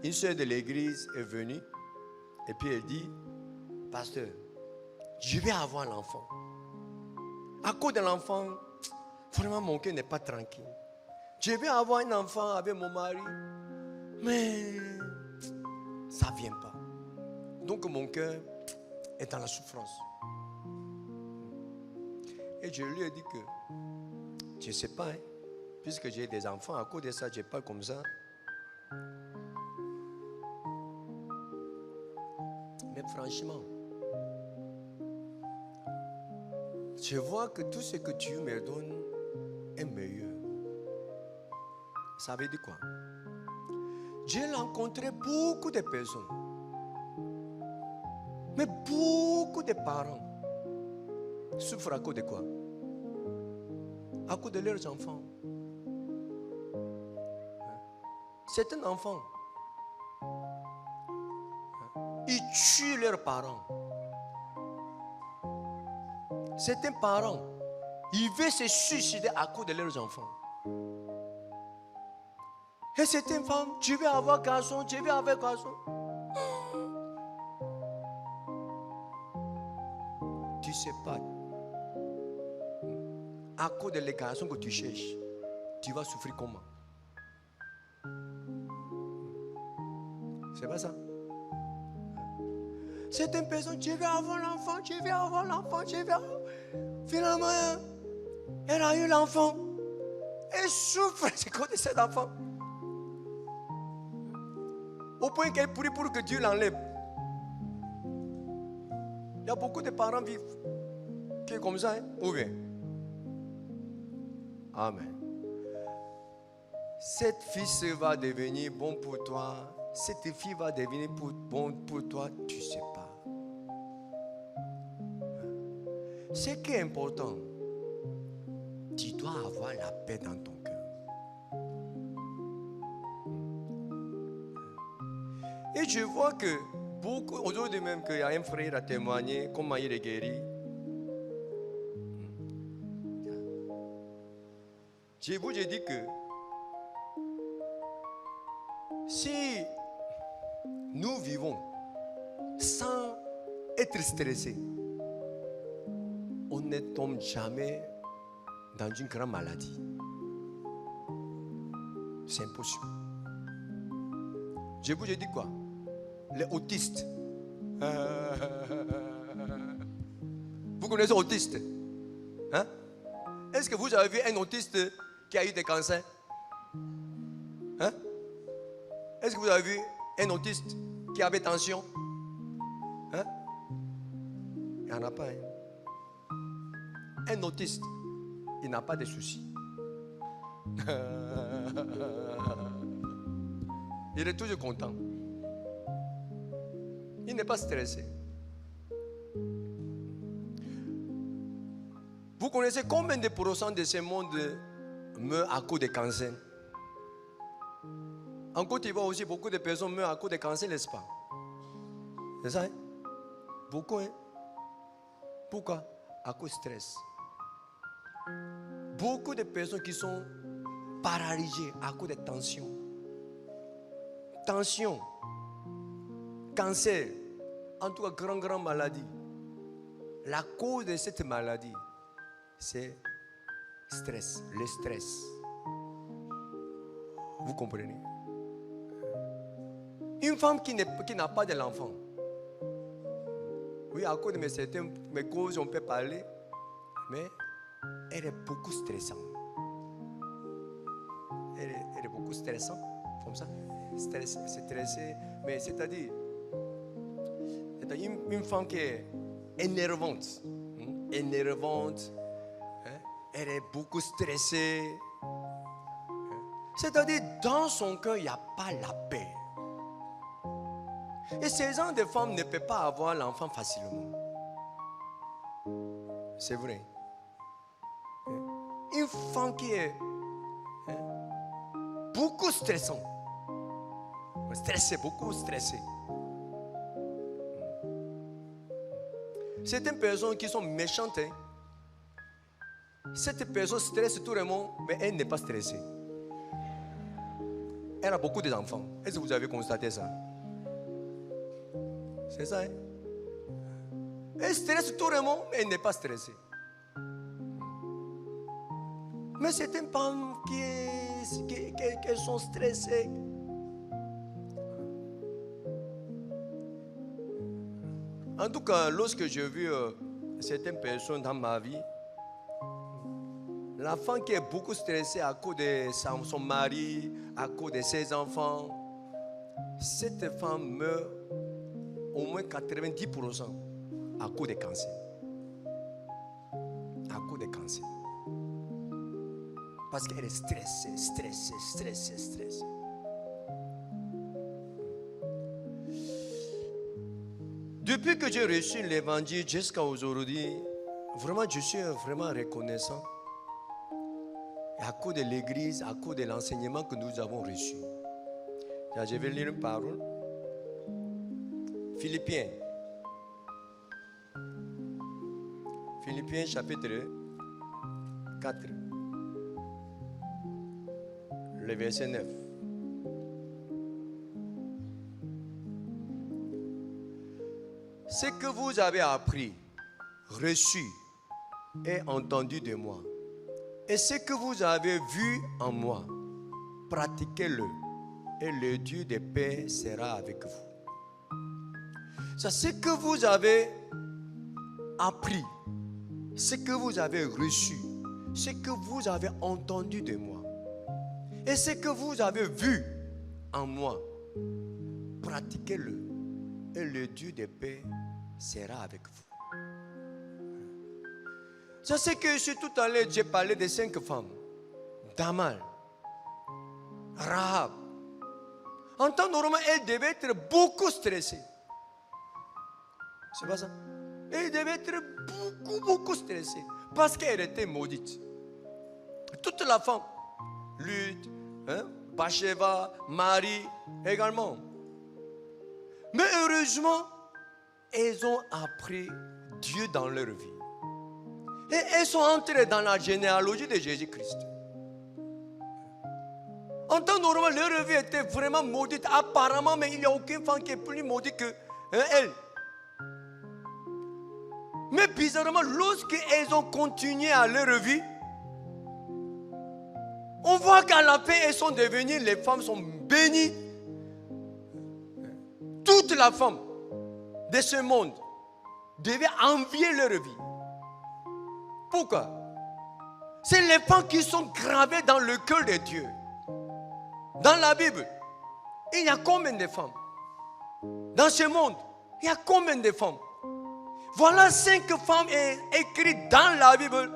une sœur de l'église est venue et puis elle dit, pasteur, je vais avoir l'enfant. À cause de l'enfant, vraiment mon cœur n'est pas tranquille. Je vais avoir un enfant avec mon mari, mais ça ne vient pas. Donc mon cœur est dans la souffrance. Et je lui ai dit que, je ne sais pas, hein, puisque j'ai des enfants, à cause de ça, je parle comme ça. Mais franchement, je vois que tout ce que tu me donnes est meilleur. Ça veut dire quoi? J'ai rencontré beaucoup de personnes, mais beaucoup de parents souffrent à cause de quoi? À cause de leurs enfants. C'est un enfant. Ils tuent leurs parents. Certains parents, ils veulent se suicider à cause de leurs enfants. Et certaines femmes, tu veux avoir garçon, tu veux avoir garçon. Tu ne sais pas. À cause de les garçons que tu cherches, tu vas souffrir comment? C'est pas ça? Certaines personnes, je vais avoir l'enfant, je vais avoir l'enfant, je vais avoir... Finalement, elle a eu l'enfant. Elle souffre, c'est quoi de cet enfant? Au point qu'elle prie pour que Dieu l'enlève. Il y a beaucoup de parents vivent qui est comme ça, hein? Ou bien? Amen. Cette fils va devenir bon pour toi. Cette fille va devenir bon pour toi. Tu ne sais pas. Ce qui est important, tu dois avoir la paix dans ton cœur. Et je vois que beaucoup, aujourd'hui même, qu'il y a un frère à témoigner comment il est guéri. Je vous ai dit que si nous vivons sans être stressés, on ne tombe jamais dans une grande maladie. C'est impossible. Je vous ai dit quoi? Les autistes. Vous connaissez les autistes? Hein? Est-ce que vous avez vu un autiste qui a eu des cancers? Hein? Est-ce que vous avez vu un autiste qui avait tension? Hein? Il n'y en a pas. Hein? Un autiste, il n'a pas de soucis. Il est toujours content. Il n'est pas stressé. Vous connaissez combien de pourcents de ce monde meurent à cause de cancer? En Côte d'Ivoire aussi, beaucoup de personnes meurent à cause de cancer, n'est-ce pas? C'est ça, hein? Beaucoup, hein? Pourquoi? À cause du stress. Beaucoup de personnes qui sont paralysées à cause de tension. Tension, cancer, en tout cas, grande maladie. La cause de cette maladie, c'est stress, le stress. Vous comprenez? Une femme qui n'a pas de l'enfant. Oui, à cause de mes causes, on peut parler, mais elle est beaucoup stressante. Elle est beaucoup stressante, comme ça. Stressée, mais c'est-à-dire une femme qui est énervante. Énervante. Hein? Elle est beaucoup stressée. C'est-à-dire, dans son cœur, il n'y a pas la paix. Et ces gens de femmes ne peuvent pas avoir l'enfant facilement. C'est vrai. Une femme qui est beaucoup stressante. Stressée, beaucoup stressée. Certaines personnes qui sont méchantes, hein, cette personne stresse tout le monde, mais elle n'est pas stressée. Elle a beaucoup d'enfants. Est-ce que vous avez constaté ça? C'est ça, hein? Elle stresse tout le monde, mais elle n'est pas stressée. Mais certaines femmes qui sont stressées. En tout cas, lorsque j'ai vu certaines personnes dans ma vie, la femme qui est beaucoup stressée à cause de son mari, à cause de ses enfants, cette femme meurt au moins 90% à cause des cancers. À cause des cancers. Parce qu'elle est stressée. Depuis que j'ai reçu l'évangile jusqu'à aujourd'hui, vraiment, je suis vraiment reconnaissant. À cause de l'église, à cause de l'enseignement que nous avons reçu. Je vais lire une parole. Philippiens chapitre 4. Le verset 9. Ce que vous avez appris, reçu et entendu de moi, et ce que vous avez vu en moi, pratiquez-le, et le Dieu de paix sera avec vous. C'est ce que vous avez appris, ce que vous avez reçu, ce que vous avez entendu de moi, et ce que vous avez vu en moi, pratiquez-le, et le Dieu de paix sera avec vous. Je sais que je suis tout à l'heure, j'ai parlé de 5 femmes. Damal, Rahab. En temps normal, elle devait être beaucoup stressée. C'est pas ça? Elle devait être beaucoup stressée. Parce qu'elle était maudite. Toute la femme. Lutte, Bathsheba, Marie également. Mais heureusement, elles ont appris Dieu dans leur vie. Et elles sont entrées dans la généalogie de Jésus-Christ. En temps normal, leur vie était vraiment maudite. Apparemment, mais il n'y a aucune femme qui est plus maudite que elle. Mais bizarrement, lorsqu'elles ont continué à leur vie, on voit qu'à la fin, elles sont devenues, les femmes sont bénies. Toute la femme de ce monde devait envier leur vie. Pourquoi? C'est les femmes qui sont gravées dans le cœur de Dieu. Dans la Bible, il y a combien de femmes? Dans ce monde, il y a combien de femmes? Voilà 5 femmes écrites dans la Bible,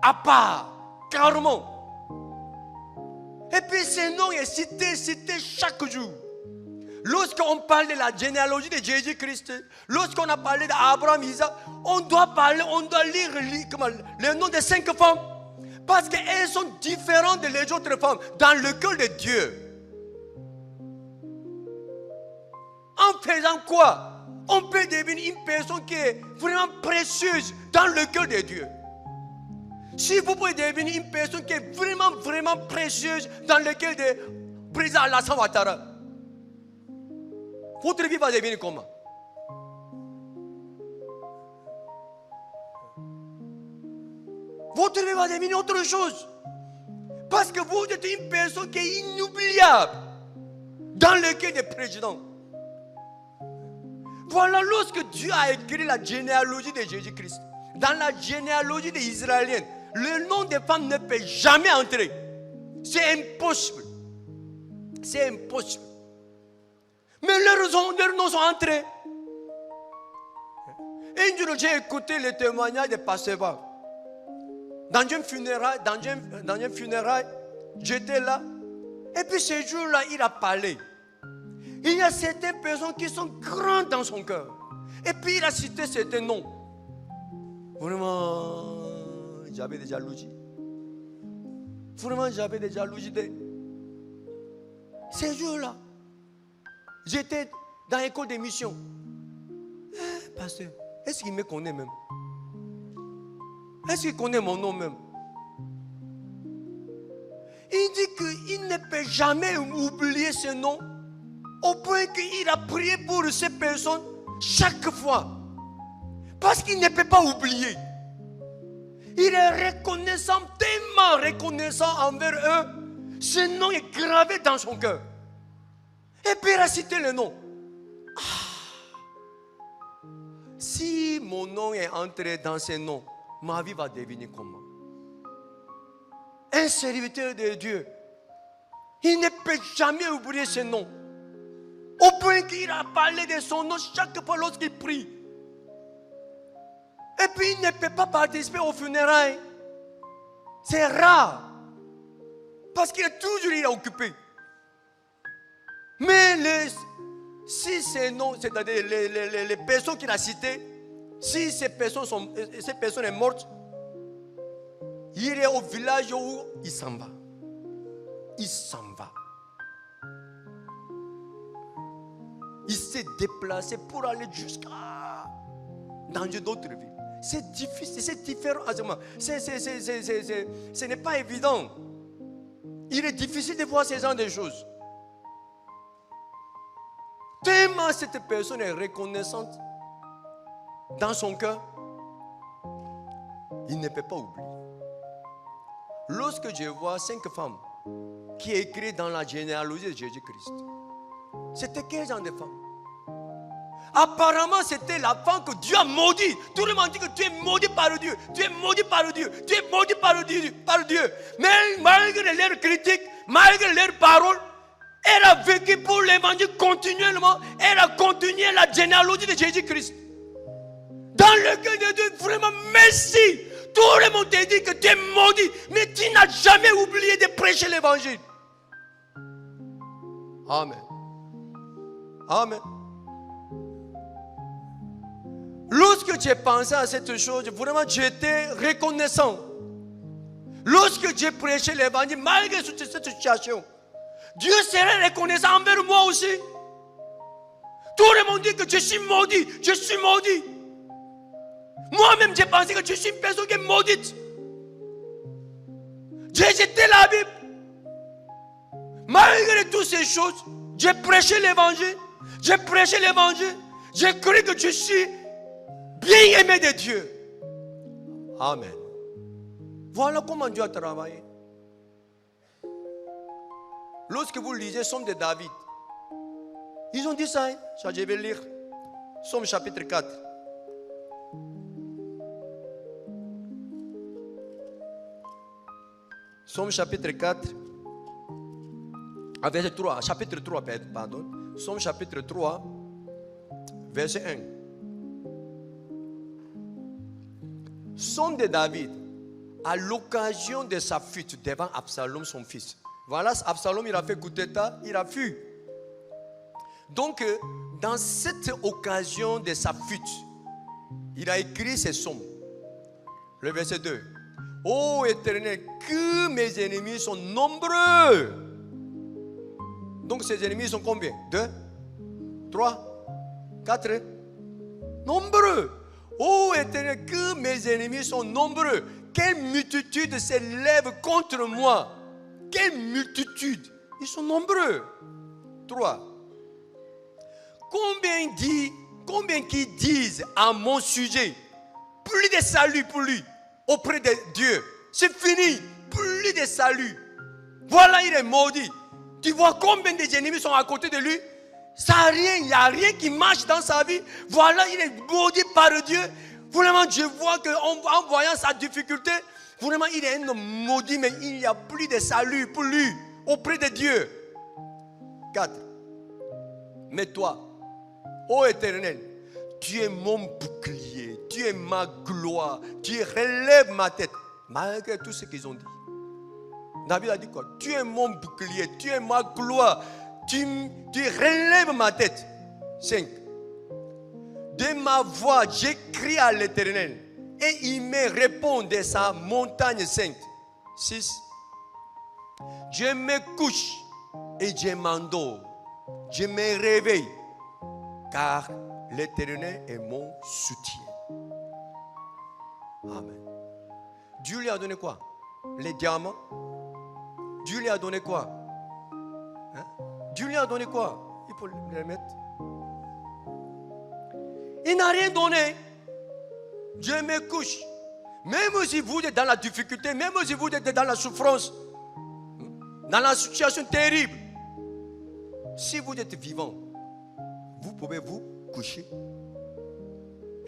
à part, carrément. Et puis ces noms sont cités chaque jour. Lorsqu'on parle de la généalogie de Jésus-Christ, lorsqu'on a parlé d'Abraham, Isaac, on doit lire le nom des 5 femmes. Parce qu'elles sont différentes des autres femmes dans le cœur de Dieu. En faisant quoi? On peut devenir une personne qui est vraiment précieuse dans le cœur de Dieu. Si vous pouvez devenir une personne qui est vraiment précieuse dans le cœur de président Alassane Ouattara, votre vie va devenir comment? Votre vie va devenir autre chose. Parce que vous êtes une personne qui est inoubliable dans le cœur des présidents. Voilà, lorsque Dieu a écrit la généalogie de Jésus-Christ, dans la généalogie des Israéliens, le nom des femmes ne peut jamais entrer. C'est impossible. C'est impossible. Mais leurs noms sont entrés. Un jour, j'ai écouté le témoignage de Bathsheba. Dans un funérail, j'étais là. Et puis ce jour-là, il a parlé. Il y a certaines personnes qui sont grandes dans son cœur. Et puis il a cité certains noms. Vraiment, j'avais des jalousies. Vraiment, j'avais des jalousies. Ce jour-là, j'étais dans l'école de mission. Pasteur, est-ce qu'il me connaît même? Est-ce qu'il connaît mon nom même? Il dit qu'il ne peut jamais oublier ce nom, au point qu'il a prié pour ces personnes chaque fois. Parce qu'il ne peut pas oublier. Il est reconnaissant, tellement reconnaissant envers eux. Ce nom est gravé dans son cœur. Et puis il a cité le nom. Si mon nom est entré dans ce nom, ma vie va devenir comment? Un serviteur de Dieu, il ne peut jamais oublier ce nom. Au point qu'il a parlé de son nom chaque fois lorsqu'il prie. Et puis il ne peut pas participer aux funérailles. C'est rare. Parce qu'il est toujours occupé. Mais si ces noms, c'est-à-dire les personnes qu'il a citées, si ces personnes sont mortes, il est au village où il s'en va. Il s'en va. Il s'est déplacé pour aller jusqu'à dans d'autres villes. C'est difficile, c'est différent. Ce n'est pas évident. Il est difficile de voir ce genre de choses. Tellement cette personne est reconnaissante dans son cœur, il ne peut pas oublier. Lorsque je vois 5 femmes qui écrivent dans la généalogie de Jésus-Christ, c'était quel genre de femme? Apparemment, c'était la femme que Dieu a maudit. Tout le monde dit que tu es maudit par Dieu. Tu es maudit par Dieu. Tu es maudit par Dieu. Mais malgré leurs critiques, malgré leurs paroles, elle a vécu pour l'évangile continuellement. Elle a continué la généalogie de Jésus-Christ. Dans le cœur de Dieu, vraiment, merci. Tout le monde te dit que tu es maudit, mais tu n'as jamais oublié de prêcher l'évangile. Amen. Amen. Lorsque j'ai pensé à cette chose, vraiment j'étais reconnaissant. Lorsque j'ai prêché l'évangile, malgré cette situation, Dieu serait reconnaissant envers moi aussi. Tout le monde dit que je suis maudit, je suis maudit. Moi-même j'ai pensé que je suis une personne qui est maudite. J'ai jeté la Bible. Malgré toutes ces choses, j'ai prêché l'évangile. J'ai prêché l'évangile. J'ai cru que je suis bien aimé de Dieu. Amen. Voilà comment Dieu a travaillé. Lorsque vous lisez Somme de David, ils ont dit ça, hein? Ça, je vais lire. Somme chapitre 4. Somme chapitre 4. Verset 3. Chapitre 3, pardon. Somme chapitre 3, verset 1. Somme de David, à l'occasion de sa fuite devant Absalom, son fils. Voilà, Absalom, il a fait coup d'état, il a fui. Donc, dans cette occasion de sa fuite, il a écrit ces psaumes. Le verset 2. Ô Éternel, que mes ennemis sont nombreux. Donc, ses ennemis sont combien? 2, 3, 4. Nombreux. Ô Éternel, que mes ennemis sont nombreux. Quelle multitude s'élève contre moi. Quelle multitude. Ils sont nombreux. 3. Combien qui disent à mon sujet, plus de salut pour lui auprès de Dieu. C'est fini. Plus de salut. Voilà, il est maudit. Tu vois combien d'ennemis sont à côté de lui? Ça n'a rien, il n'y a rien qui marche dans sa vie. Voilà, il est maudit par Dieu. Vraiment, je vois qu'en voyant sa difficulté, vraiment, il est un homme maudit, mais il n'y a plus de salut pour lui, auprès de Dieu. 4. Mais toi, ô Éternel, tu es mon bouclier, tu es ma gloire, tu relèves ma tête, malgré tout ce qu'ils ont dit. David a dit quoi? Tu es mon bouclier, tu es ma gloire. Tu relèves ma tête. 5. De ma voix, j'écris à l'Éternel et il me répond de sa montagne sainte. 6. Je me couche et je m'endors. Je me réveille car l'Éternel est mon soutien. Amen. Dieu lui a donné quoi? Les diamants. Dieu lui a donné quoi? Hein? Dieu lui a donné quoi? Il faut le remettre. Il n'a rien donné. Dieu me couche. Même si vous êtes dans la difficulté, même si vous êtes dans la souffrance, dans la situation terrible, si vous êtes vivant, vous pouvez vous coucher.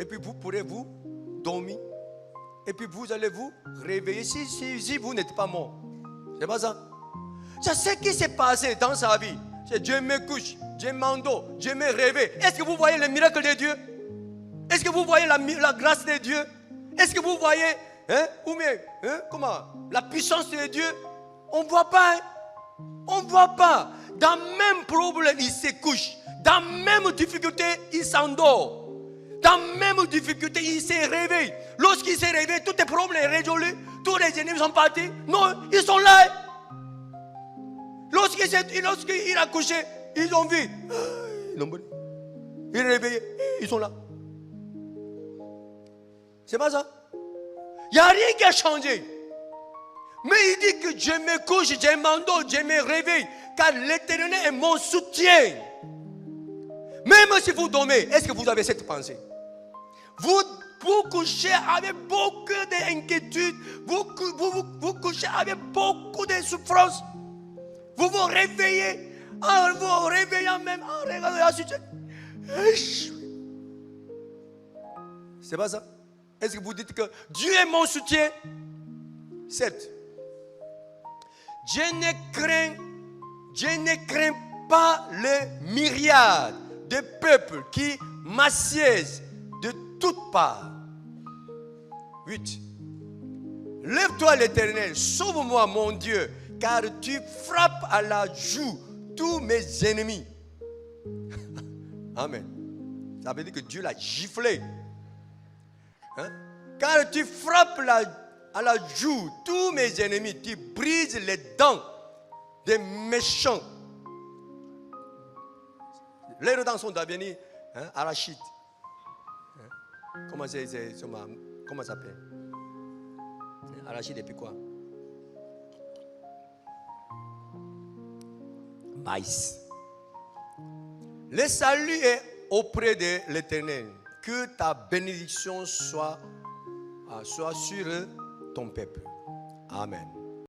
Et puis vous pourrez vous dormir. Et puis vous allez vous réveiller si vous n'êtes pas mort. C'est pas ça. C'est ce qui s'est passé dans sa vie. C'est Dieu me couche, Dieu m'endort, Dieu me réveille. Est-ce que vous voyez le miracle de Dieu? Est-ce que vous voyez la grâce de Dieu? Est-ce que vous voyez ou bien, comment, la puissance de Dieu? On ne voit pas. On ne voit pas. Dans le même problème, il se couche. Dans la même difficulté, il s'endort. Dans la même difficulté, il se réveille. Lorsqu'il se réveille, tous les problèmes sont résolus. Tous les ennemis sont partis. Non, ils sont là. Lorsqu'il a couché, ils ont vu. Il est réveillé, ils sont là. C'est pas ça. Il n'y a rien qui a changé. Mais il dit que je me couche, je m'endors, je me réveille. Car l'Éternel est mon soutien. Même si vous dormez, est-ce que vous avez cette pensée? Vous couchez avec beaucoup d'inquiétude. Vous couchez avec beaucoup de souffrance. Vous vous réveillez. En vous réveillant même, en regardant la situation. C'est pas ça? Est-ce que vous dites que Dieu est mon soutien? Certes. Je ne crains pas les myriades de peuples qui m'assiègent de toutes parts. 8. Lève-toi l'Éternel, sauve-moi mon Dieu, car tu frappes à la joue tous mes ennemis. Amen. Ça veut dire que Dieu l'a giflé. Hein? Car tu frappes à la joue tous mes ennemis, tu brises les dents des méchants. Les dents sont devenues arachides. Comment ça s'appelle? Arachide et puis quoi? Maïs. Le salut est auprès de l'Éternel. Que ta bénédiction soit sur ton peuple. Amen.